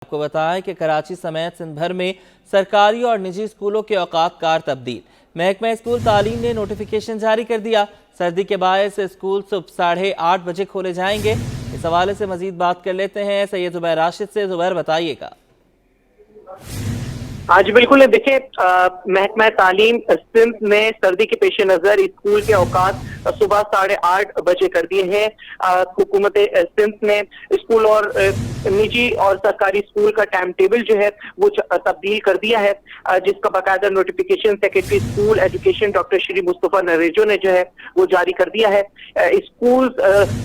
आपको बताएं कि कराची समेत सिंध भर में सरकारी और निजी स्कूलों के औकात कार तब्दील। महकमा स्कूल तालीम ने नोटिफिकेशन जारी कर दिया। सर्दी के बायस स्कूल सुबह 8:30 बजे खोले जाएंगे। इस हवाले से मजीद बात कर लेते हैं सैयद जुबैर राशिद से। जुबैर, बताइएगा। हाँ जी बिल्कुल, देखिए महकमा तालीम सिंध ने सर्दी के पेश नजर स्कूल के औकात सुबह 8:30 बजे कर दिए हैं। हुकूमत सिंध ने स्कूल और निजी और सरकारी स्कूल का टाइम टेबल जो है वो तब्दील कर दिया है, जिसका बाकायदा notification secretary school education doctor Shri Mustafa Narejo ने जो है वो जारी कर दिया है। स्कूल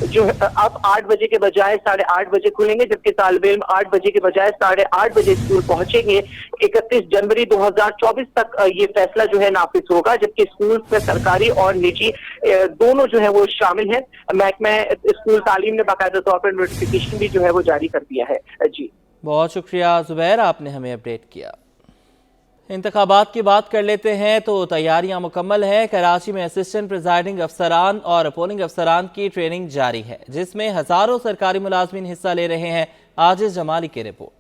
जो है अब 8 बजे के बजाय 8:30 बजे खुलेंगे, जबकि तालिब इल्म 8 बजे के बजाय 8:30 बजे स्कूल पहुंचेंगे। 31 जनवरी 2024 तक ये फैसला जो है नाफिज होगा, जबकि स्कूल में सरकारी और निजी दोनों जो है वो शामिल हैं। महकमा स्कूल तालीम ने बाकायदा तौर पर नोटिफिकेशन भी जो है वो जारी कर दिया है। जी बहुत शुक्रिया जुबैर, आपने हमें अपडेट किया। इंतखाबात की बात कर लेते हैं तो तैयारियां मुकम्मल हैं। कराची में असिस्टेंट प्रिजाइडिंग अफसरान और पोलिंग अफसरान की ट्रेनिंग जारी है, जिसमें हजारों सरकारी मुलाजमीन हिस्सा ले रहे हैं। आजिज जमाली की रिपोर्ट।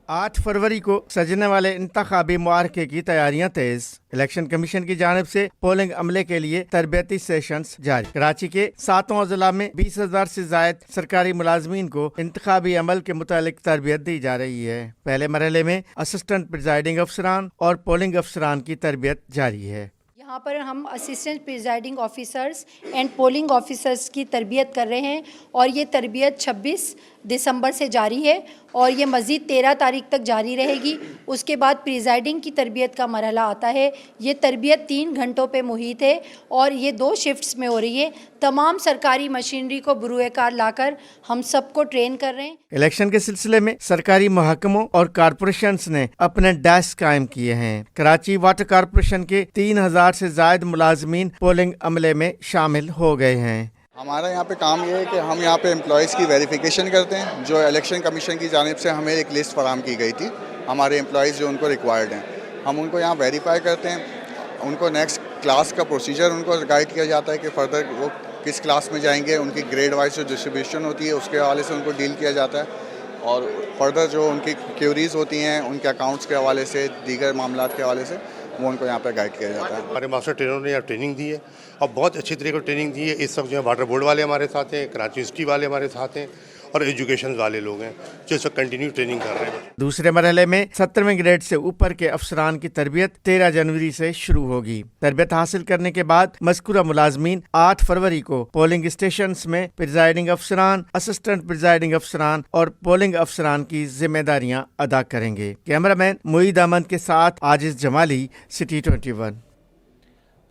8 फरवरी को सजने वाले इंतखाबी मुआरके की तैयारियां तेज। इलेक्शन कमीशन की जानिब से पोलिंग अमले के लिए तरबियती सेशंस जारी। कराची के 7 अजला में 20,000 से जायद सरकारी मुलाजमीन को इंतखाबी अमल के मुतालिक तरबियत दी जा रही है। पहले मरहले में असिस्टेंट प्रिजाइडिंग अफसरान और पोलिंग अफसरान की तरबियत जारी है। यहाँ पर हम assistant presiding officers and polling officers की तरबियत कर रहे हैं और ये तरबियत 26 दिसंबर से जारी है और ये मज़ीद 13 तारीख तक जारी रहेगी। उसके बाद प्रिजाइडिंग की तरबियत का मरहला आता है। ये तरबियत 3 घंटों पे मुहित है और ये 2 शिफ्ट्स में हो रही है। तमाम सरकारी मशीनरी को बुरुए कार लाकर हम सबको ट्रेन कर रहे हैं। इलेक्शन के सिलसिले में सरकारी महकमों और कारपोरेशंस ने अपने डेस्क कायम किए हैं। कराची वाटर कारपोरेशन के 3,000 से ज्यादा मुलाजमीन पोलिंग अमले में शामिल हो गए हैं। हमारा यहाँ पे काम ये है कि हम यहाँ पे एम्प्लॉयज़ की वेरिफिकेशन करते हैं। जो इलेक्शन कमीशन की जानिब से हमें एक लिस्ट फराहम की गई थी, हमारे एम्प्लॉयज़ जो उनको रिक्वायर्ड हैं, हम उनको यहाँ वेरीफाई करते हैं। उनको नेक्स्ट क्लास का प्रोसीजर उनको गाइड किया जाता है कि फ़र्दर वो किस क्लास में जाएंगे। उनकी ग्रेड वाइज जो डिस्ट्रीब्यूशन होती है उसके हवाले से उनको डील किया जाता है और फर्दर जो उनकी क्यूरीज़ होती हैं उनके अकाउंट्स के हवाले से, दीगर मामलात के हवाले से, वो उनको यहाँ पे गाइड किया जाता है। हमारे मास्टर ट्रेनरों ने यहाँ ट्रेनिंग दी है और बहुत अच्छी तरीके से ट्रेनिंग दी है। इस वक्त जो है वाटर बोर्ड वाले हमारे साथ हैं, कराची यूनिवर्सिटी वाले हमारे साथ हैं और एजुकेशन वाले लोग हैं जो इस वक्त कंटिन्यू ट्रेनिंग कर रहे हैं। दूसरे मरहले में 17वें ग्रेड से ऊपर के अफसरान की तरबियत 13 जनवरी से शुरू होगी। तरबियत हासिल करने के बाद मज़कूरा मुलाजमीन 8 फरवरी को पोलिंग स्टेशन में प्रिजाइडिंग अफसरान, असिस्टेंट प्रिजाइडिंग अफसरान और पोलिंग अफसरान की जिम्मेदारियां अदा करेंगे। कैमरामैन मुईद अहमद के साथ आजिज जमाली, सिटी 21।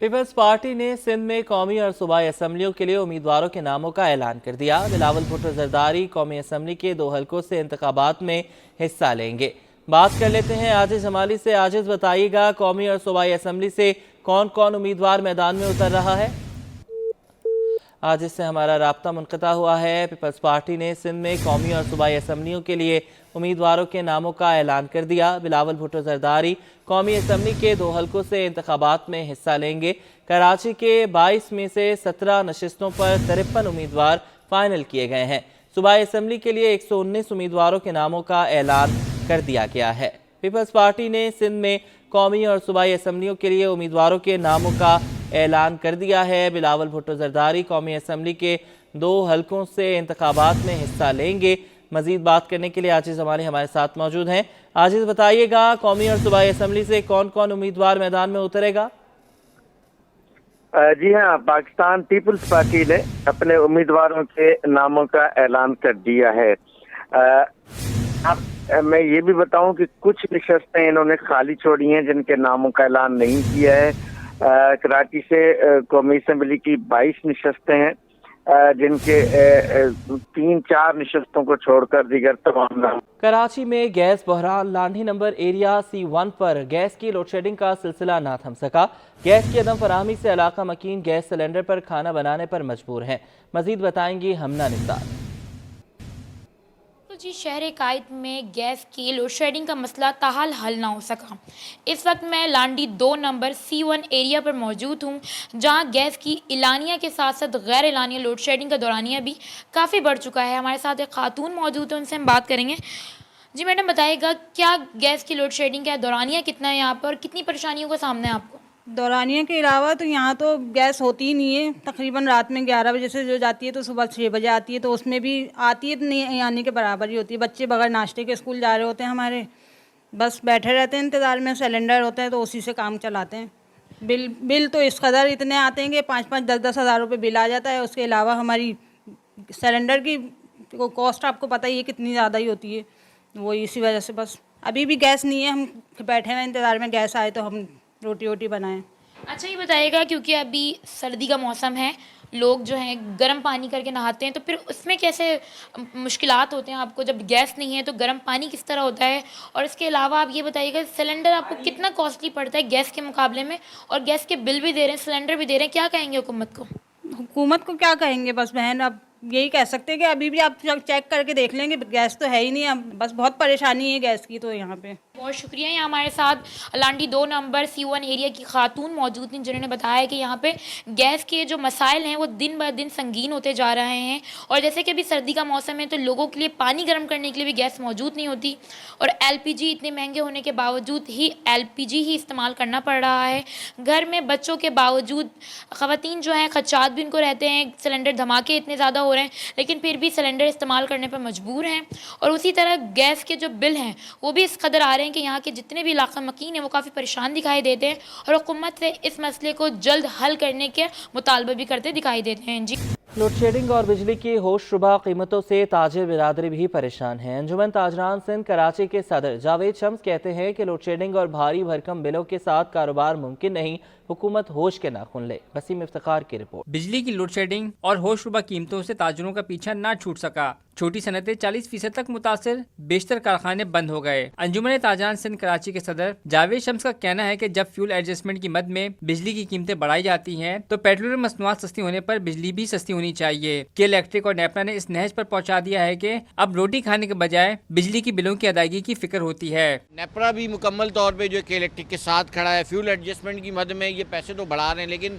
पीपल्स पार्टी ने सिंध में कौमी और सूबाई असम्बलियों के लिए उम्मीदवारों के नामों का ऐलान कर दिया। बिलावल भुट्टो जरदारी कौमी असम्बली के 2 हलकों से इंतखाबात में हिस्सा लेंगे। बात कर लेते हैं आजिज जमाली से। आजिज, बताइएगा कौमी और सूबाई असम्बली से कौन कौन उम्मीदवार मैदान में उतर रहा है? आज इससे हमारा राब्ता मुनक़ता हुआ है। पीपल्स पार्टी ने सिंध में कौमी और सूबाई असम्बलियों के लिए उम्मीदवारों के नामों का ऐलान कर दिया। बिलावल भुट्टो जरदारी कौमी असम्बली के 2 हलकों से इंतखाबात में हिस्सा लेंगे। कराची के 22 में से 17 नशिस्तों पर 53 उम्मीदवार फाइनल किए गए हैं। सूबाई असम्बली के लिए 119 उम्मीदवारों के नामों का ऐलान कर दिया गया है। पीपल्स पार्टी ने सिंध में कौमी और सूबाई असम्बलियों के लिए उम्मीदवारों के नामों का ऐलान कर दिया है। बिलावल भुट्टो जरदारी कौमी असम्बली के 2 हलकों से इंतखाबात में हिस्सा लेंगे। मजीद बात करने के लिए आजिज जमाली हमारे साथ मौजूद हैं। आजिज, बताइएगा कौमी और सूबाई असम्बली से कौन कौन उम्मीदवार मैदान में उतरेगा? जी हाँ, पाकिस्तान पीपल्स पार्टी ने अपने उम्मीदवारों के नामों का ऐलान कर दिया है। अब मैं ये भी बताऊं कि कुछ नशस्तें इन्होंने खाली छोड़ी हैं जिनके नामों का ऐलान नहीं किया है। कराची से कौमी असम्बली की 22 नशस्तें हैं, जिनके 3-4 नशस्तों को छोड़कर दीगर तमाम नाम। कराची में गैस बहरान लांढी नंबर एरिया C1 पर गैस की लोड शेडिंग का सिलसिला ना थम सका। गैस की अदम फराहमी से इलाका मकीन गैस सिलेंडर पर खाना बनाने पर मजबूर हैं। मजीद बताएंगी हमना निसार। जी, शहर कायद में गैस की लोड शेडिंग का मसला ताहाल हल ना हो सका। इस वक्त मैं लांडी 2 नंबर C1 एरिया पर मौजूद हूँ, जहाँ गैस की इलानिया के साथ साथ गैर इलानिया लोड शेडिंग का दौरानिया भी काफ़ी बढ़ चुका है। हमारे साथ एक खातून मौजूद है, उनसे हम बात करेंगे। جی میڈم بتائیے گا کیا گیس کی لوڈ شیڈنگ کا دورانیہ کتنا ہے یہاں پر اور کتنی پریشانیوں کا سامنا ہے آپ کو؟ دورانیہ کے علاوہ تو یہاں تو گیس ہوتی ہی نہیں ہے. تقریباً رات میں 11 بجے سے جو جاتی ہے تو صبح 6 بجے آتی ہے, تو اس میں بھی آتی ہے تو نہیں آنے کے برابر ہی ہوتی ہے. بچے بغیر ناشتے کے اسکول جا رہے ہوتے ہیں ہمارے, بس بیٹھے رہتے ہیں انتظار میں. سلنڈر ہوتے ہیں تو اسی سے کام چلاتے ہیں. بل تو اس قدر اتنے آتے ہیں کہ 5-5 10-10 ہزار روپے بل آ جاتا ہے. اس کے علاوہ ہماری سلنڈر کی کاسٹ آپ کو پتہ ہی ہے کتنی زیادہ ہی ہوتی ہے. وہ اسی وجہ سے بس ابھی بھی گیس نہیں ہے, ہم بیٹھے ہیں انتظار میں گیس آئے تو ہم روٹی ووٹی بنائیں. اچھا یہ بتائیے گا کیونکہ ابھی سردی کا موسم ہے, لوگ جو ہیں گرم پانی کر کے نہاتے ہیں, تو پھر اس میں کیسے مشکلات ہوتے ہیں آپ کو؟ جب گیس نہیں ہے تو گرم پانی کس طرح ہوتا ہے؟ اور اس کے علاوہ آپ یہ بتائیے گا سلنڈر آپ کو کتنا کاسٹلی پڑتا ہے گیس کے مقابلے میں, اور گیس کے بل بھی دے رہے ہیں, سلنڈر بھی دے رہے ہیں, کیا کہیں گے حکومت کو؟ حکومت کو کیا کہیں گے بس بہن, اب یہی کہہ سکتے ہیں کہ ابھی بھی آپ چیک کر کے دیکھ لیں گے, گیس تو ہے ہی نہیں. اب بس بہت پریشانی ہے گیس کی تو یہاں پہ. بہت شکریہ. یہاں ہمارے ساتھ لانڈی 2 نمبر C1 ایریا کی خاتون موجود ہیں جنہوں نے بتایا کہ یہاں پہ گیس کے جو مسائل ہیں وہ دن بہ دن سنگین ہوتے جا رہے ہیں, اور جیسے کہ ابھی سردی کا موسم ہے تو لوگوں کے لیے پانی گرم کرنے کے لیے بھی گیس موجود نہیں ہوتی, اور LPG اتنے مہنگے ہونے کے باوجود ہی LPG ہی استعمال کرنا پڑ رہا ہے. گھر میں بچوں کے باوجود خواتین جو ہیں خدشات بھی ان کو رہتے ہیں, سلنڈر دھماکے اتنے زیادہ ہو رہے ہیں لیکن پھر بھی سلنڈر استعمال کرنے پر مجبور ہیں. اور اسی طرح گیس کے جو بل ہیں وہ بھی اس قدر آ رہے ہیں کہ یہاں کے جتنے بھی علاقہ مکین ہیں وہ کافی پریشان دکھائی دیتے ہیں, اور حکومت سے اس مسئلے کو جلد حل کرنے کے مطالبہ بھی کرتے دکھائی دیتے ہیں. جی لوڈ شیڈنگ اور بجلی کی ہوش ربا قیمتوں سے تاجر برادری بھی پریشان ہیں. انجمن تاجران سندھ کراچی کے صدر جاوید شمس کہتے ہیں کہ لوڈ شیڈنگ اور بھاری بھرکم بلوں کے ساتھ کاروبار ممکن نہیں, حکومت ہوش کے ناخن لے. وسیم افتخار کی رپورٹ. بجلی کی لوڈ شیڈنگ اور ہوش ربا قیمتوں سے تاجروں کا پیچھا نہ چھوٹ سکا. چھوٹی صنعتیں 40% تک متاثر, بیشتر کارخانے بند ہو گئے. انجمن تاجران سندھ کراچی کے صدر جاوید شمس کا کہنا ہے کہ جب فیول ایڈجسٹمنٹ کی مد میں بجلی کی قیمتیں بڑھائی جاتی ہیں تو پیٹرولیم مصنوعات سستی ہونے پر بجلی بھی سستی ہونی چاہیے. کے الیکٹرک اور نیپنا نے اس نہج پر پہنچا دیا ہے کہ اب روٹی کھانے کے بجائے بجلی کی بلوں کی ادائیگی کی فکر ہوتی ہے. نیپرا بھی مکمل طور پہ جو کے الیکٹرک کے ساتھ کھڑا ہے. فیول ایڈجسٹمنٹ کی مد میں یہ پیسے تو بڑھا رہے ہیں, لیکن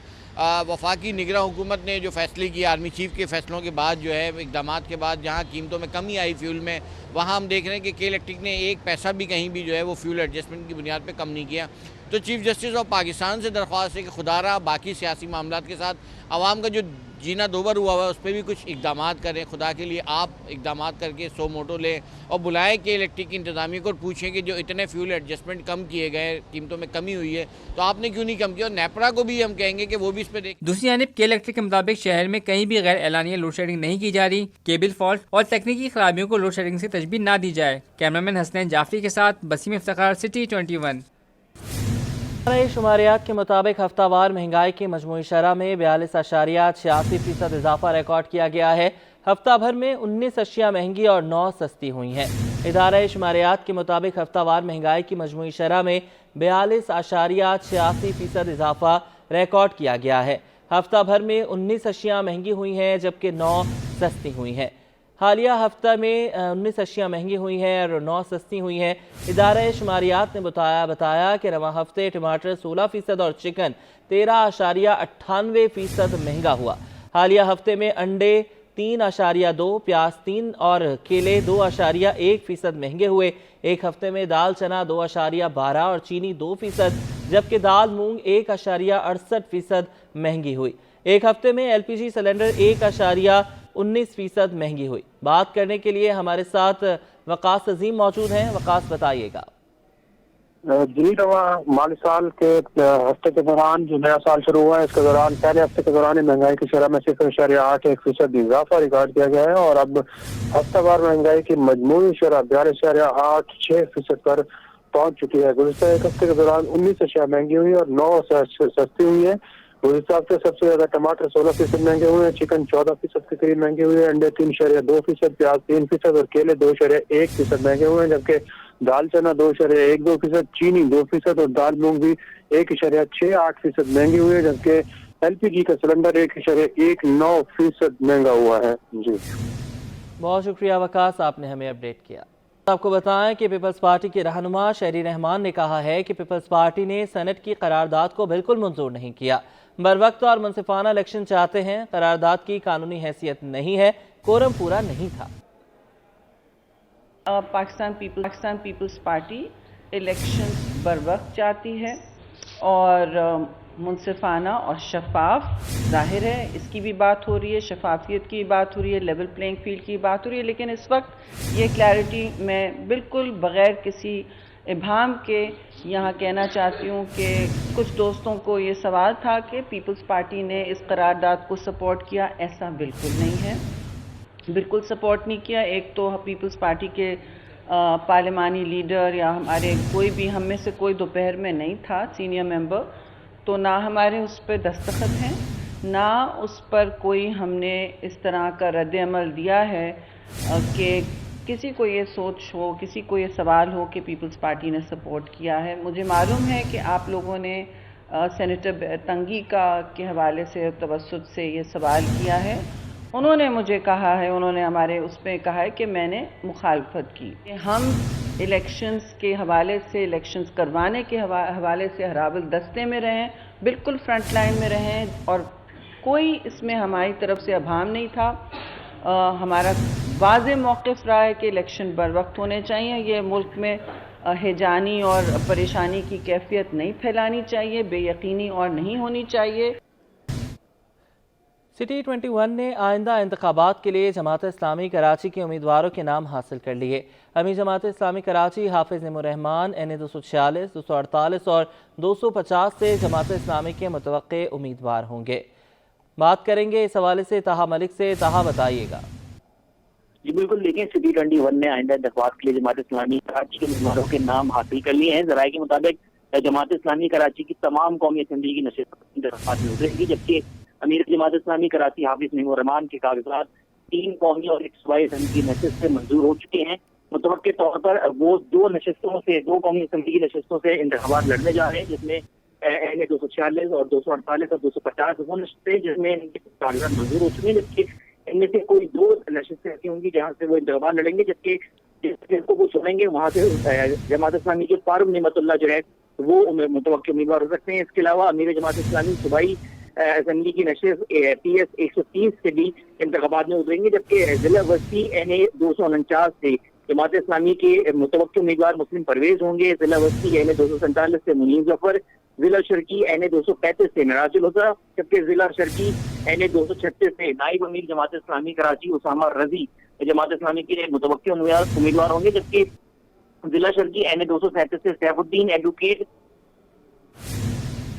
وفاقی نگراں حکومت نے جو فیصلے کیے آرمی چیف کے فیصلوں کے بعد جو ہے اقدامات کے بعد جہاں قیمتوں میں کمی آئی فیول میں, وہاں ہم دیکھ رہے ہیں کہ کے الیکٹرک نے ایک پیسہ بھی کہیں بھی جو ہے وہ فیول ایڈجسٹمنٹ کی بنیاد پہ کم نہیں کیا. تو چیف جسٹس آف پاکستان سے درخواست ہے کہ خدا را باقی سیاسی معاملات کے ساتھ عوام کا جو جینا دوبر ہوا ہوا ہے اس پہ بھی کچھ اقدامات کریں. خدا کے لیے آپ اقدامات کر کے 100 موٹو لیں اور بلائیں کہ الیکٹرک انتظامیہ کو پوچھیں کہ جو اتنے فیول ایڈجسٹمنٹ کم کیے گئے, قیمتوں میں کمی ہوئی ہے, تو آپ نے کیوں نہیں کم کیا. اور نیپرا کو بھی ہم کہیں گے کہ وہ بھی اس پہ دیکھ. دوسری جانب کے الیکٹرک کے مطابق شہر میں کہیں بھی غیر اعلانیہ لوڈ شیڈنگ نہیں کی جا رہی. کیبل فالٹ اور تکنیکی خرابیوں کو لوڈ شیڈنگ سے تشبیہ نہ دی جائے. کیمرامین حسنین جعفری کے ساتھ وسیم افتخار, سٹی 21. شماریات کے مطابق ہفتہ وار مہنگائی کی مجموعی شرح میں 42.86% اضافہ ریکارڈ کیا گیا ہے. ہفتہ بھر میں 19 اشیاء مہنگی اور 9 سستی ہوئی ہیں. ادارہ شماریات کے مطابق ہفتہ وار مہنگائی کی مجموعی شرح میں 42.86% اضافہ ریکارڈ کیا گیا ہے. ہفتہ بھر میں 19 اشیاء مہنگی ہوئی ہیں جبکہ 9 سستی ہوئی ہیں. حالیہ ہفتہ میں 19 اشیاء مہنگی ہوئی ہیں اور 9 سستی ہوئی ہیں. ادارہ شماریات نے بتایا کہ رواں ہفتے ٹماٹر 16% اور چکن 13.98% مہنگا ہوا. حالیہ ہفتے میں انڈے 3.2, پیاز 3 اور کیلے 2.1% مہنگے ہوئے. ایک ہفتے میں دال چنا 2.12 اور چینی 2%, جبکہ دال مونگ 1.68% مہنگی ہوئی. ایک ہفتے میں LPG سلنڈر 1.19% مہنگی ہوئی. بات کرنے کے لیے ہمارے ساتھ وقاص عظیم موجود ہیں. وقاص بتائیے گا. جی رواں مالی سال کے ہفتے کے دوران جو نیا سال شروع ہوا ہے اس کے دوران پہلے ہفتے کے دوران مہنگائی کی شرح میں 0.81% اضافہ ریکارڈ کیا گیا ہے, اور اب ہفتہ وار مہنگائی کی مجموعی شرح 42.86% پر پہنچ چکی ہے. گزشتہ ایک ہفتے کے دوران 19 اشیاء مہنگی ہوئی اور 9 سستی ہوئی ہیں. گزشتہ ہفتے سب سے زیادہ ٹماٹر 16% مہنگے ہوئے ہیں, چکن 14% کے قریب مہنگے ہوئے ہیں, انڈے 3.2%, پیاز 3% اور کیلے 2.1% مہنگے ہوئے ہیں, جبکہ دال چنا 2.12%, چینی 2% اور دال مونگ بھی 1.68% مہنگی ہوئے ہیں, جبکہ LPG کا سلنڈر 1.19% مہنگا ہوا ہے. جی بہت شکریہ وقاص, آپ نے ہمیں اپڈیٹ کیا. آپ کو بتائیں کہ پیپلز پارٹی کے رہنما شہری رحمان نے کہا ہے کہ پیپلز پارٹی نے سینٹ کی قرارداد کو بالکل منظور نہیں کیا. بروقت اور منصفانہ الیکشن چاہتے ہیں. قرارداد کی قانونی حیثیت نہیں ہے, کورم پورا نہیں تھا. पाकिस्तान पीपल्स पार्टी इलेक्शंस बर वक्त चाहती है और मुनसिफाना और शफाफ ज़ाहिर है इसकी भी बात हो रही है, शफाफियत की बात हो रही है, लेवल प्लेइंग फील्ड की बात हो रही है, लेकिन इस वक्त ये क्लैरिटी मैं बिल्कुल बग़ैर किसी इबाहम के यहाँ कहना चाहती हूँ कि कुछ दोस्तों को ये सवाल था कि पीपल्स पार्टी ने इस करारदाद को सपोर्ट किया, ऐसा बिल्कुल नहीं है, बिल्कुल सपोर्ट नहीं किया। एक तो पीपल्स पार्टी के पार्लिमानी लीडर या हमारे कोई भी, हम में से कोई दोपहर में नहीं था सीनियर मेंबर, तो ना हमारे उस पर दस्तखत हैं, ना उस पर कोई हमने इस तरह का रद्द-ए-अमल दिया है कि किसी को ये सोच हो, किसी को ये सवाल हो कि पीपल्स पार्टी ने सपोर्ट किया है। मुझे मालूम है कि आप लोगों ने सेनेटर तंगी के हवाले से तवस्सुत से ये सवाल किया है। उन्होंने मुझे कहा है, उन्होंने हमारे उस पर कहा है कि मैंने मुखालफत की। हम इलेक्शंस के हवाले से, इलेक्शंस करवाने के हवाले से हराबल दस्ते में रहें, बिल्कुल फ्रंट लाइन में रहें और कोई इसमें हमारी तरफ से अभाम नहीं था। हमारा वाज़े मौक़िफ़ रहा है कि इलेक्शन बर वक्त होने चाहिए। ये मुल्क में हिजानी और परेशानी की कैफियत नहीं फैलानी चाहिए, बेयकीनी और नहीं होनी चाहिए। सिटी 21 ने आइंदा इंतखाबात के लिए जमात इस्लामी कराची के उम्मीदवारों के नाम हासिल कर लिए। अमीर जमात इस्लामी कराची हाफिज निमोरहमान NA 246, 248 और 250 से जमात इस्लामी के मुतवक्के उम्मीदवार होंगे। बात करेंगे इस हवाले से ताहा मलिक से। ताहा, बताइएगा। जी बिल्कुल, देखिए सिटी 21 ने आइंदा इंतखाबात के लिए जमात इस्लामी कराची के उम्मीदवारों के नाम हासिल कर लिए हैं। ज़राए के मुताबिक जमात इस्लामी कराची की तमाम कौमी असम्बली की नशिस्त इंतखाबात में उतरेगी, जबकि अमीर जमात इस्लामी कराची हाफिज निमोरहमान के कागजात 3 कौमी और 1 सूबाई असम्बली की नशिस्त से मंजूर हो चुके हैं। मुतवक्के तौर पर वो 2 कौमी असम्बली की नशिस्तों से इंतखाबात लड़ने जा रहे हैं, जिसमें NA 246 और 248 और 250 वो नशिस्तें जिसमें इनके कागजात मंजूर हो चुके हैं, जबकि इनमें से कोई 2 नशिस्तें ऐसी होंगी जहाँ से वो इंतखाबात लड़ेंगे, जबकि जिसको वो चुनेंगे वहाँ से जमात इस्लामी के फारूक निमतुल्लाह जो है वो मुतवक्के उम्मीदवार हो सकते हैं। इसके अलावा अमीर जमात इस्लामी सूबाई असम्बली की नशिस्त PS 130 से भी इंतखाबात में उतरेंगे, जबकि जिला वस्ती NA 249 से जमात इस्लामी के मुतवक्के उम्मीदवार मुस्लिम परवेज होंगे। जिला वस्ती NA 247 से मुनीर जफर, जिला शर्की NA 235 से नराजुल हुदा, जबकि जिला शर्की NA 236 से नाइब अमीर जमात इस्लामी कराची उसामा रजी जमात इस्लामी के मुतवक्के उम्मीदवार होंगे, जबकि जिला शर्की NA 237 से सैफुद्दीन एडवोकेट